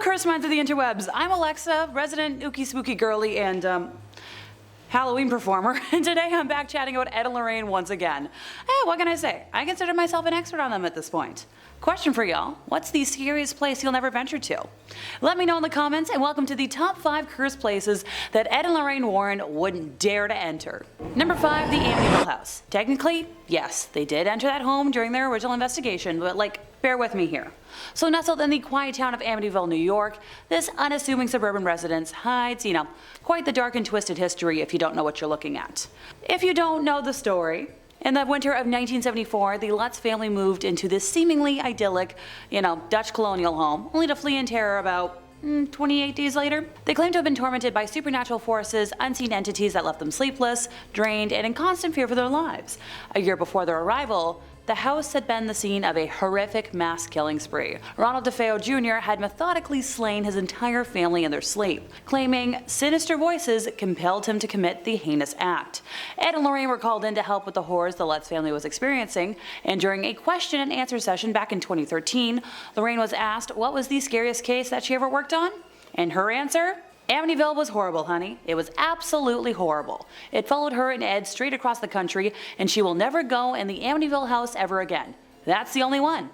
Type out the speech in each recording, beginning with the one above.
cursed minds of the interwebs. I'm Alexa, resident ooky spooky girly and Halloween performer, and today I'm back chatting about Ed and Lorraine once again. What can I say? I consider myself an expert on them at this point. Question for y'all, what's the scariest place you'll never venture to? Let me know in the comments, and welcome to the top 5 cursed places that Ed and Lorraine Warren wouldn't dare to enter. Number 5, the Amityville House. Technically, yes, they did enter that home during their original investigation, but bear with me here. So nestled in the quiet town of Amityville, New York, this unassuming suburban residence hides, quite the dark and twisted history if you don't know what you're looking at. If you don't know the story, in the winter of 1974, the Lutz family moved into this seemingly idyllic, Dutch colonial home, only to flee in terror about 28 days later. They claim to have been tormented by supernatural forces, unseen entities that left them sleepless, drained, and in constant fear for their lives. A year before their arrival, the house had been the scene of a horrific mass killing spree. Ronald DeFeo Jr. had methodically slain his entire family in their sleep, claiming sinister voices compelled him to commit the heinous act. Ed and Lorraine were called in to help with the horrors the Lutz family was experiencing, and during a question and answer session back in 2013, Lorraine was asked what was the scariest case that she ever worked on, and her answer? Amityville was horrible, honey. It was absolutely horrible. It followed her and Ed straight across the country, and she will never go in the Amityville house ever again. That's the only one.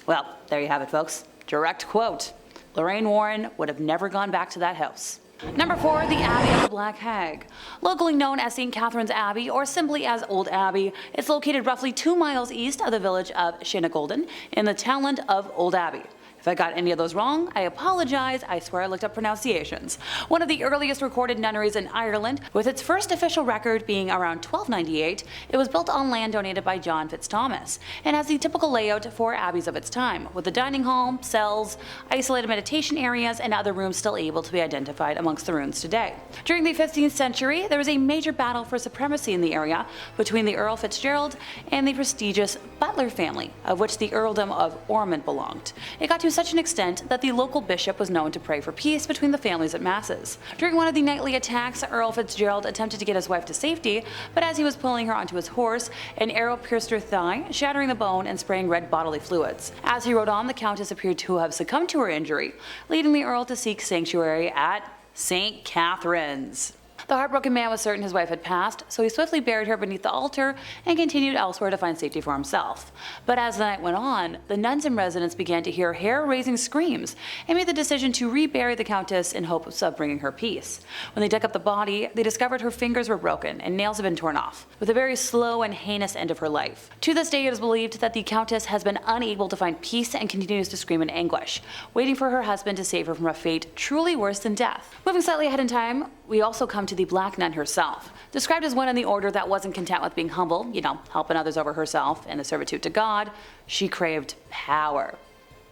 Well, there you have it, folks. Direct quote. Lorraine Warren would have never gone back to that house. Number 4, the Abbey of the Black Hag. Locally known as St. Catherine's Abbey, or simply as Old Abbey, it's located roughly 2 miles east of the village of Shinagolden in the townland of Old Abbey. If I got any of those wrong, I apologize. I swear I looked up pronunciations. One of the earliest recorded nunneries in Ireland, with its first official record being around 1298, it was built on land donated by John Fitzthomas, and has the typical layout for abbeys of its time, with a dining hall, cells, isolated meditation areas, and other rooms still able to be identified amongst the ruins today. During the 15th century, there was a major battle for supremacy in the area between the Earl Fitzgerald and the prestigious Butler family, of which the Earldom of Ormond belonged. It got to such an extent that the local bishop was known to pray for peace between the families at masses. During one of the nightly attacks, Earl Fitzgerald attempted to get his wife to safety, but as he was pulling her onto his horse, an arrow pierced her thigh, shattering the bone and spraying red bodily fluids. As he rode on, the Countess appeared to have succumbed to her injury, leading the Earl to seek sanctuary at St. Catherine's. The heartbroken man was certain his wife had passed, so he swiftly buried her beneath the altar and continued elsewhere to find safety for himself. But as the night went on, the nuns and residents began to hear hair-raising screams and made the decision to rebury the Countess in hopes of bringing her peace. When they dug up the body, they discovered her fingers were broken and nails had been torn off, with a very slow and heinous end of her life. To this day, it is believed that the Countess has been unable to find peace and continues to scream in anguish, waiting for her husband to save her from a fate truly worse than death. Moving slightly ahead in time, we also come to the Black Nun herself. Described as one in the order that wasn't content with being humble, helping others over herself and a servitude to God, she craved power.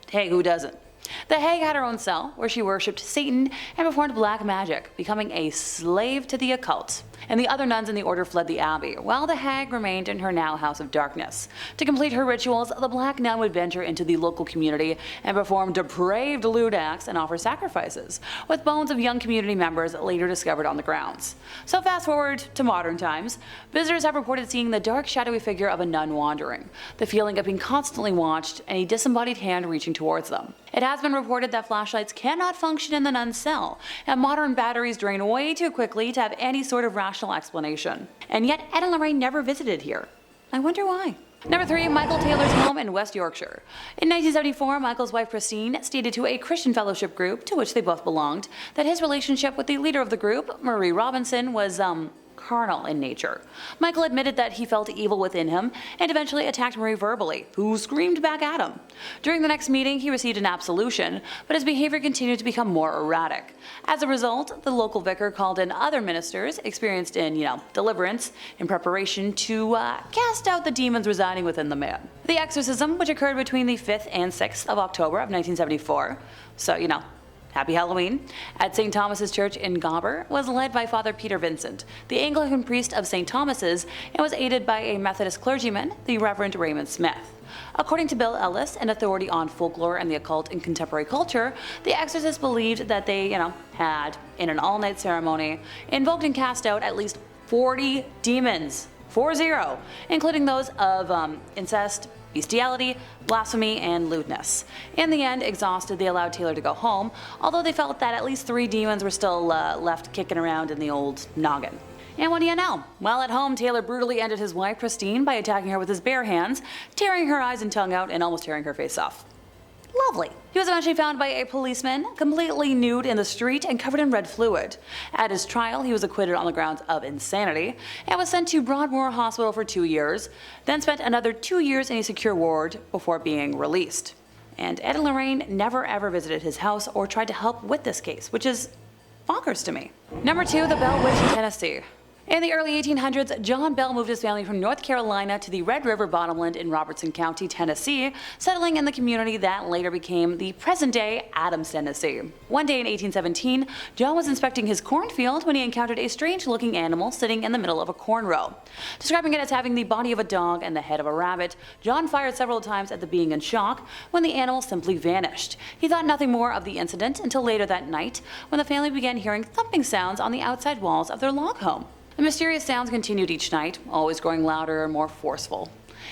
Hey, who doesn't? The hag had her own cell, where she worshipped Satan and performed black magic, becoming a slave to the occult. And the other nuns in the order fled the abbey, while the hag remained in her now house of darkness. To complete her rituals, the black nun would venture into the local community and perform depraved lewd acts and offer sacrifices, with bones of young community members later discovered on the grounds. So fast forward to modern times, visitors have reported seeing the dark, shadowy figure of a nun wandering, the feeling of being constantly watched, and a disembodied hand reaching towards them. It has been reported that flashlights cannot function in the nun's cell, and modern batteries drain way too quickly to have any sort of rational explanation. And yet Ed and Lorraine never visited here. I wonder why. Number 3, Michael Taylor's home in West Yorkshire. In 1974, Michael's wife Christine stated to a Christian fellowship group, to which they both belonged, that his relationship with the leader of the group, Marie Robinson, was, carnal in nature. Michael admitted that he felt evil within him and eventually attacked Marie verbally, who screamed back at him. During the next meeting, he received an absolution, but his behavior continued to become more erratic. As a result, the local vicar called in other ministers experienced in, deliverance in preparation to cast out the demons residing within the man. The exorcism, which occurred between the 5th and 6th of October of 1974, so, Happy Halloween, at St. Thomas's Church in Gobber, was led by Father Peter Vincent, the Anglican priest of St. Thomas's, and was aided by a Methodist clergyman, the Reverend Raymond Smith. According to Bill Ellis, an authority on folklore and the occult in contemporary culture, the exorcists believed that they, had, in an all-night ceremony, invoked and cast out at least 40 demons, 40, including those of incest, bestiality, blasphemy, and lewdness. In the end, exhausted, they allowed Taylor to go home, although they felt that at least 3 demons were still left kicking around in the old noggin. And what do you know? While at home, Taylor brutally ended his wife, Christine, by attacking her with his bare hands, tearing her eyes and tongue out, and almost tearing her face off. Lovely. He was eventually found by a policeman, completely nude in the street and covered in red fluid. At his trial, he was acquitted on the grounds of insanity and was sent to Broadmoor Hospital for 2 years, then spent another 2 years in a secure ward before being released. And Ed and Lorraine never ever visited his house or tried to help with this case, which is bonkers to me. Number 2, the Bell Witch in Tennessee. In the early 1800s, John Bell moved his family from North Carolina to the Red River Bottomland in Robertson County, Tennessee, settling in the community that later became the present-day Adams, Tennessee. One day in 1817, John was inspecting his cornfield when he encountered a strange-looking animal sitting in the middle of a corn row. Describing it as having the body of a dog and the head of a rabbit, John fired several times at the being in shock when the animal simply vanished. He thought nothing more of the incident until later that night, when the family began hearing thumping sounds on the outside walls of their log home. The mysterious sounds continued each night, always growing louder and more forceful.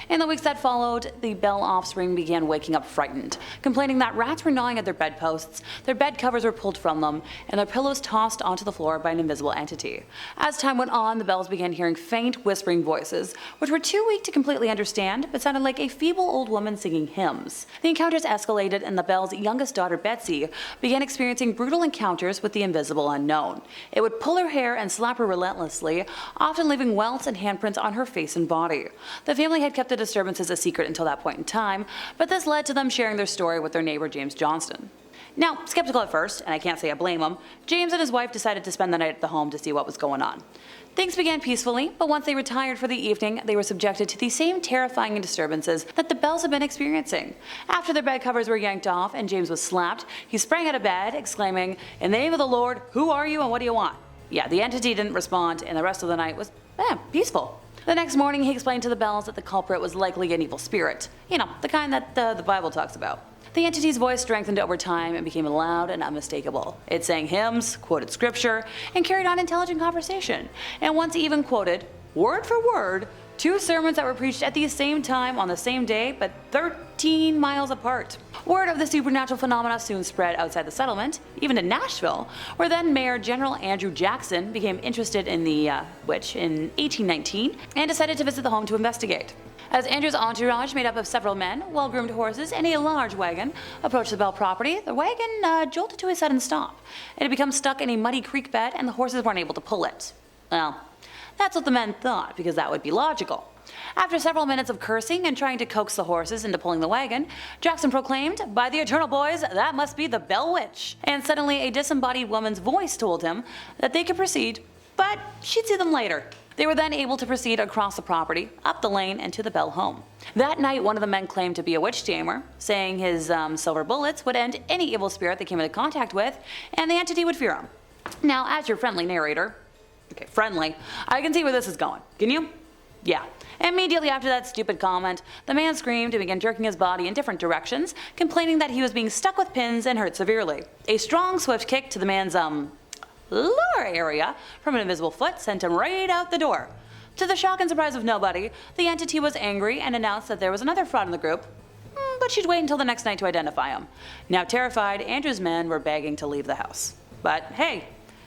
In the weeks that followed, the Bell offspring began waking up frightened, complaining that rats were gnawing at their bedposts, their bed covers were pulled from them, and their pillows tossed onto the floor by an invisible entity. As time went on, the Bells began hearing faint, whispering voices, which were too weak to completely understand, but sounded like a feeble old woman singing hymns. The encounters escalated, and the Bells' youngest daughter, Betsy, began experiencing brutal encounters with the invisible unknown. It would pull her hair and slap her relentlessly, often leaving welts and handprints on her face and body. The family had kept the disturbances a secret until that point in time, but this led to them sharing their story with their neighbor James Johnston. Now, skeptical at first, and I can't say I blame him, James and his wife decided to spend the night at the home to see what was going on. Things began peacefully, but once they retired for the evening, they were subjected to the same terrifying disturbances that the Bells had been experiencing. After their bed covers were yanked off and James was slapped, he sprang out of bed, exclaiming, "In the name of the Lord, who are you and what do you want?" Yeah, the entity didn't respond, and the rest of the night was peaceful. The next morning, he explained to the Bells that the culprit was likely an evil spirit. You know, the kind that the Bible talks about. The entity's voice strengthened over time and became loud and unmistakable. It sang hymns, quoted scripture, and carried on intelligent conversation. And once even quoted, word for word, 2 sermons that were preached at the same time on the same day, but 13 miles apart. Word of the supernatural phenomena soon spread outside the settlement, even to Nashville, where then Mayor General Andrew Jackson became interested in the witch in 1819 and decided to visit the home to investigate. As Andrew's entourage, made up of several men, well-groomed horses, and a large wagon, approached the Bell property, the wagon jolted to a sudden stop. It had become stuck in a muddy creek bed and the horses weren't able to pull it. Well, that's what the men thought, because that would be logical. After several minutes of cursing and trying to coax the horses into pulling the wagon, Jackson proclaimed, "By the eternal boys, that must be the Bell Witch." And suddenly a disembodied woman's voice told him that they could proceed, but she'd see them later. They were then able to proceed across the property, up the lane, and to the Bell home. That night, one of the men claimed to be a witch tamer, saying his silver bullets would end any evil spirit they came into contact with, and the entity would fear him. Now, as your friendly narrator, okay, friendly, I can see where this is going. Can you? Yeah. Immediately after that stupid comment, the man screamed and began jerking his body in different directions, complaining that he was being stuck with pins and hurt severely. A strong, swift kick to the man's, lower area from an invisible foot sent him right out the door. To the shock and surprise of nobody, the entity was angry and announced that there was another fraud in the group, but she'd wait until the next night to identify him. Now terrified, Andrew's men were begging to leave the house. But hey,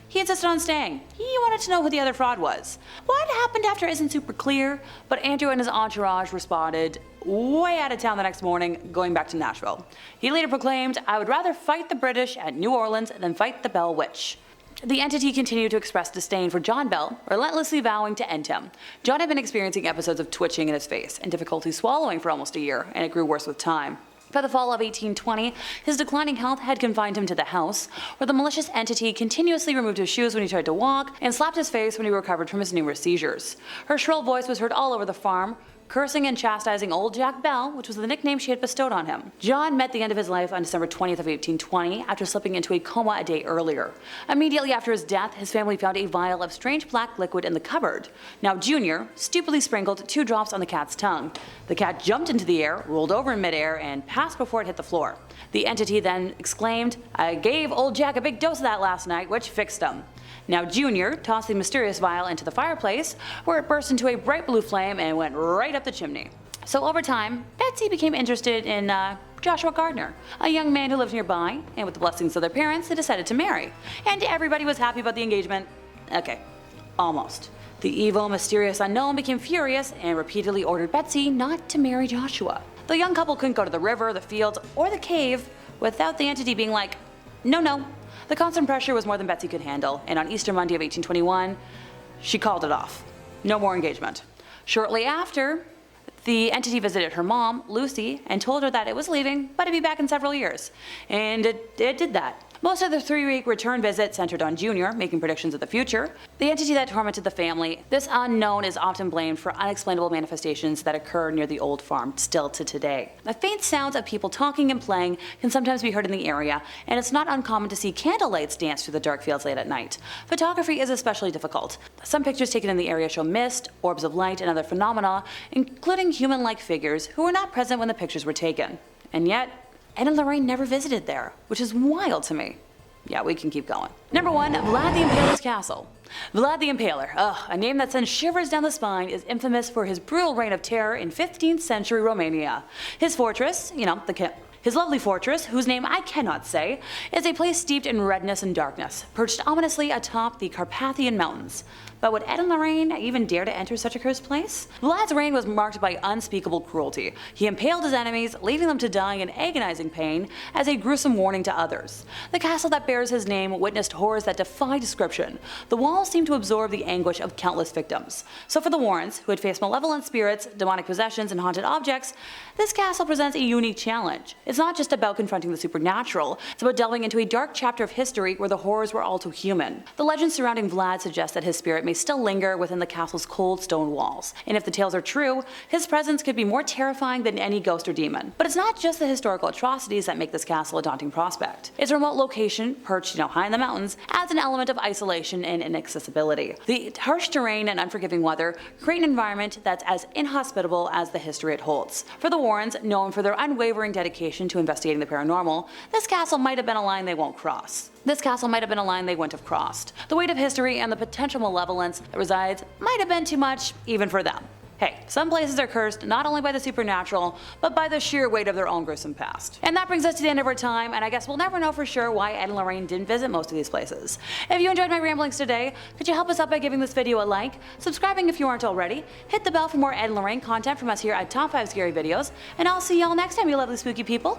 he insisted on staying. He wanted to know who the other fraud was. What happened after isn't super clear, but Andrew and his entourage responded way out of town the next morning, going back to Nashville. He later proclaimed, "I would rather fight the British at New Orleans than fight the Bell Witch." The entity continued to express disdain for John Bell, relentlessly vowing to end him. John had been experiencing episodes of twitching in his face and difficulty swallowing for almost a year, and it grew worse with time. By the fall of 1820, his declining health had confined him to the house, where the malicious entity continuously removed his shoes when he tried to walk and slapped his face when he recovered from his numerous seizures. Her shrill voice was heard all over the farm, cursing and chastising old Jack Bell, which was the nickname she had bestowed on him. John met the end of his life on December 20th of 1820 after slipping into a coma a day earlier. Immediately after his death, his family found a vial of strange black liquid in the cupboard. Now Junior stupidly sprinkled 2 drops on the cat's tongue. The cat jumped into the air, rolled over in midair, and passed before it hit the floor. The entity then exclaimed, "I gave old Jack a big dose of that last night, which fixed him." Now Junior tossed the mysterious vial into the fireplace, where it burst into a bright blue flame and went right up the chimney. So over time, Betsy became interested in Joshua Gardner, a young man who lived nearby, and with the blessings of their parents, they decided to marry. And everybody was happy about the engagement. Okay, almost. The evil, mysterious unknown became furious and repeatedly ordered Betsy not to marry Joshua. The young couple couldn't go to the river, the fields, or the cave without the entity being like, no, no. The constant pressure was more than Betsy could handle, and on Easter Monday of 1821, she called it off. No more engagement. Shortly after, the entity visited her mom, Lucy, and told her that it was leaving, but it'd be back in several years. And it did that. Most of the 3-week return visit centered on Junior, making predictions of the future. The entity that tormented the family, this unknown is often blamed for unexplainable manifestations that occur near the old farm still to today. The faint sounds of people talking and playing can sometimes be heard in the area, and it's not uncommon to see candlelights dance through the dark fields late at night. Photography is especially difficult. Some pictures taken in the area show mist, orbs of light, and other phenomena, including human-like figures who were not present when the pictures were taken. And yet, Ed and Lorraine never visited there, which is wild to me. Yeah, we can keep going. Number 1, Vlad the Impaler's Castle. Vlad the Impaler, a name that sends shivers down the spine, is infamous for his brutal reign of terror in 15th century Romania. His fortress, his lovely fortress, whose name I cannot say, is a place steeped in redness and darkness, perched ominously atop the Carpathian Mountains. But would Ed and Lorraine even dare to enter such a cursed place? Vlad's reign was marked by unspeakable cruelty. He impaled his enemies, leaving them to die in agonizing pain as a gruesome warning to others. The castle that bears his name witnessed horrors that defy description. The walls seemed to absorb the anguish of countless victims. So for the Warrens, who had faced malevolent spirits, demonic possessions, and haunted objects, this castle presents a unique challenge. It's not just about confronting the supernatural, it's about delving into a dark chapter of history where the horrors were all too human. The legends surrounding Vlad suggest that his spirit may still linger within the castle's cold stone walls, and if the tales are true, his presence could be more terrifying than any ghost or demon. But it's not just the historical atrocities that make this castle a daunting prospect. Its remote location, perched high in the mountains, adds an element of isolation and inaccessibility. The harsh terrain and unforgiving weather create an environment that's as inhospitable as the history it holds. For the Warrens, known for their unwavering dedication to investigating the paranormal, this castle might have been a line they won't cross. This castle might have been a line they wouldn't have crossed. The weight of history and the potential malevolence that resides might have been too much even for them. Hey, some places are cursed not only by the supernatural, but by the sheer weight of their own gruesome past. And that brings us to the end of our time, and I guess we'll never know for sure why Ed and Lorraine didn't visit most of these places. If you enjoyed my ramblings today, could you help us out by giving this video a like, subscribing if you aren't already, hit the bell for more Ed and Lorraine content from us here at Top 5 Scary Videos, and I'll see y'all next time, you lovely spooky people.